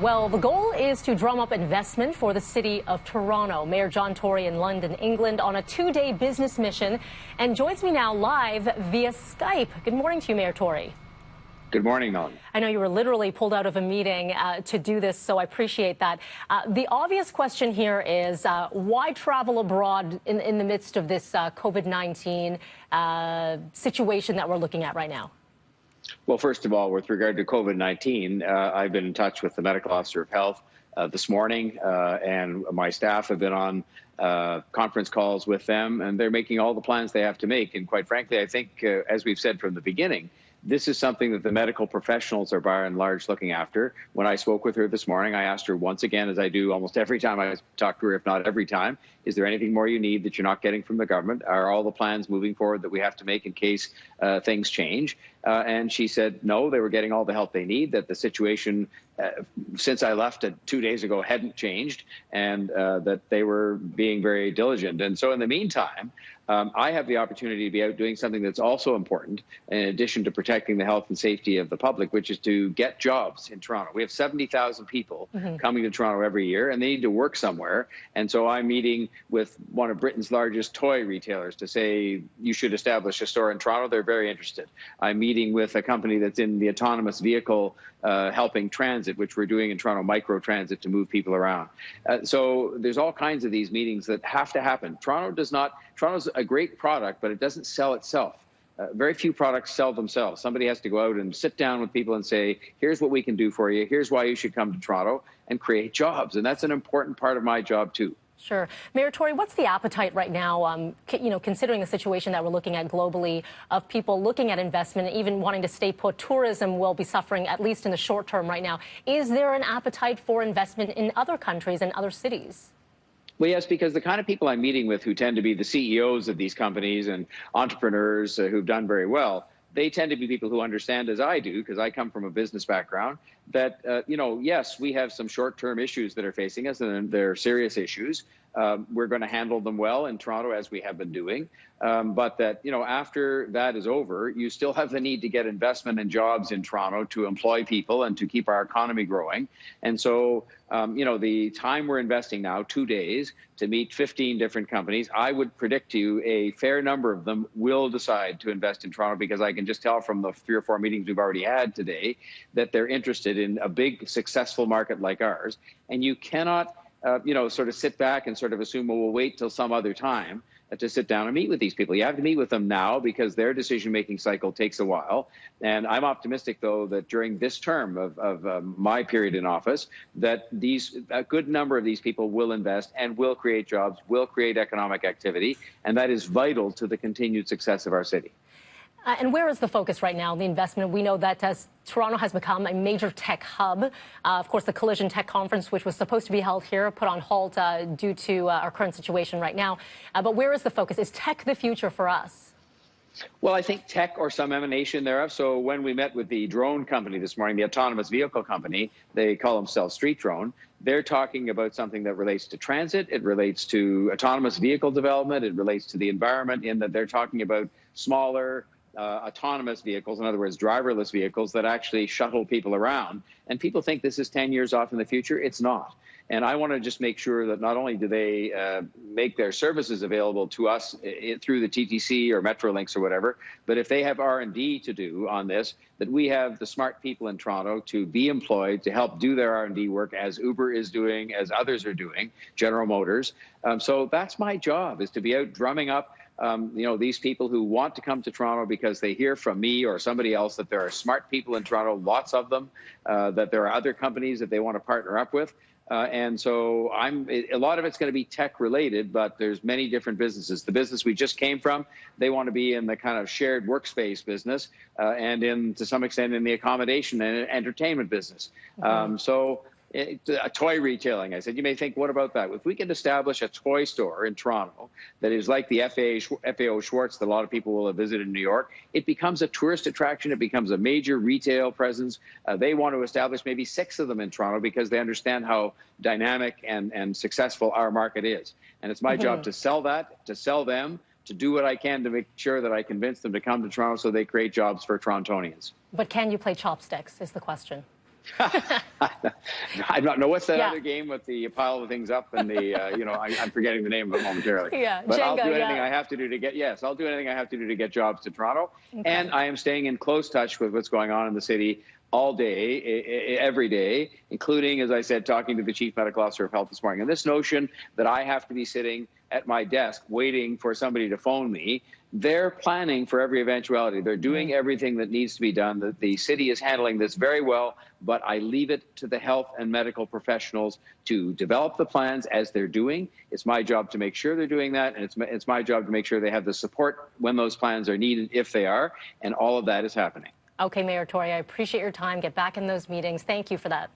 Well, the goal is to drum up investment for the city of Toronto. Mayor Tory in London, England, on a two-day business mission, and joins me now live via Skype. Good morning to you, Mayor Tory. Good morning, Melanie. I know you were literally pulled out of a meeting to do this, so I appreciate that. The obvious question here is why travel abroad in the midst of this COVID-19 situation that we're looking at right now? Well, first of all, with regard to COVID-19, I've been in touch with the medical officer of health this morning, and my staff have been on conference calls with them, and they're making all the plans they have to make. And quite frankly, I think, as we've said from the beginning, this is something that the medical professionals are by and large looking after. When I spoke with her this morning, I asked her once again, as I do almost every time I talk to her, if not every time, is there anything more you need that you're not getting from the government? Are all the plans moving forward that we have to make in case things change? And she said, no, they were getting all the help they need, that the situation since I left 2 days ago hadn't changed, and that they were being very diligent. And so in the meantime, I have the opportunity to be out doing something that's also important, in addition to protecting the health and safety of the public, which is to get jobs in Toronto. We have 70,000 people coming to Toronto every year, and they need to work somewhere. And so I'm meeting with one of Britain's largest toy retailers to say, you should establish a store in Toronto. They're very interested. I'm meeting with a company that's in the autonomous vehicle helping transit, which we're doing in Toronto Micro Transit to move people around. So there's all kinds of these meetings that have to happen. Toronto's a great product, but it doesn't sell itself. Very few products sell themselves. Somebody has to go out and sit down with people and say, here's what we can do for you. Here's why you should come to Toronto, and create jobs. And that's an important part of my job, too. Sure. Mayor Tory, what's the appetite right now, considering the situation that we're looking at globally, of people looking at investment and even wanting to stay put? Tourism will be suffering, at least in the short term right now. Is there an appetite for investment in other countries and other cities? Well, yes, because the kind of people I'm meeting with, who tend to be the CEOs of these companies and entrepreneurs who've done very well, they tend to be people who understand, as I do, because I come from a business background, that, yes, we have some short-term issues that are facing us, and they're serious issues. We're going to handle them well in Toronto, as we have been doing. But that, after that is over, you still have the need to get investment and jobs in Toronto to employ people and to keep our economy growing. And so, the time we're investing now, 2 days, to meet 15 different companies, I would predict to you a fair number of them will decide to invest in Toronto, because I can just tell from the 3 or 4 meetings we've already had today that they're interested in a big, successful market like ours. And you cannot sort of sit back and sort of assume, well, we'll wait till some other time to sit down and meet with these people. You have to meet with them now, because their decision-making cycle takes a while. And I'm optimistic, though, that during this term of my period in office, that a good number of these people will invest and will create jobs, will create economic activity, and that is vital to the continued success of our city. And where is the focus right now, the investment? We know that as Toronto has become a major tech hub. Of course, the Collision Tech Conference, which was supposed to be held here, put on hold due to our current situation right now. But where is the focus? Is tech the future for us? Well, I think tech, or some emanation thereof. So when we met with the drone company this morning, the autonomous vehicle company, they call themselves Street Drone. They're talking about something that relates to transit. It relates to autonomous vehicle development. It relates to the environment, in that they're talking about smaller, autonomous vehicles, in other words, driverless vehicles that actually shuttle people around. And people think this is 10 years off in the future. It's not. And I want to just make sure that not only do they make their services available to us through the TTC or Metrolinx or whatever, but if they have R&D to do on this, that we have the smart people in Toronto to be employed to help do their R&D work, as Uber is doing, as others are doing, General Motors. So that's my job, is to be out drumming up these people who want to come to Toronto because they hear from me or somebody else that there are smart people in Toronto, lots of them, that there are other companies that they want to partner up with. And so a lot of it's going to be tech related, but there's many different businesses. The business we just came from, they want to be in the kind of shared workspace business and to some extent in the accommodation and entertainment business. A toy retailing. I said, you may think, what about that? If we can establish a toy store in Toronto that is like the FAO Schwartz that a lot of people will have visited in New York, it becomes a tourist attraction. It becomes a major retail presence. They want to establish maybe 6 of them in Toronto, because they understand how dynamic and successful our market is. And it's my job to sell that, to sell them, to do what I can to make sure that I convince them to come to Toronto so they create jobs for Torontonians. But can you play chopsticks is the question. I don't know what's that Yeah. other game with the pile of things up and the I'm forgetting the name of it momentarily. Yeah, but I'll Jenga, do anything yeah. I have to do to get I'll do anything I have to do to get jobs to Toronto, Okay. and I am staying in close touch with what's going on in the city all day, every day, including, as I said, talking to the Chief Medical Officer of Health this morning. And this notion that I have to be sitting at my desk waiting for somebody to phone me, they're planning for every eventuality. They're doing everything that needs to be done. The city is handling this very well, but I leave it to the health and medical professionals to develop the plans as they're doing. It's my job to make sure they're doing that, and it's my job to make sure they have the support when those plans are needed, if they are, and all of that is happening. Okay, Mayor Tory, I appreciate your time. Get back in those meetings. Thank you for that.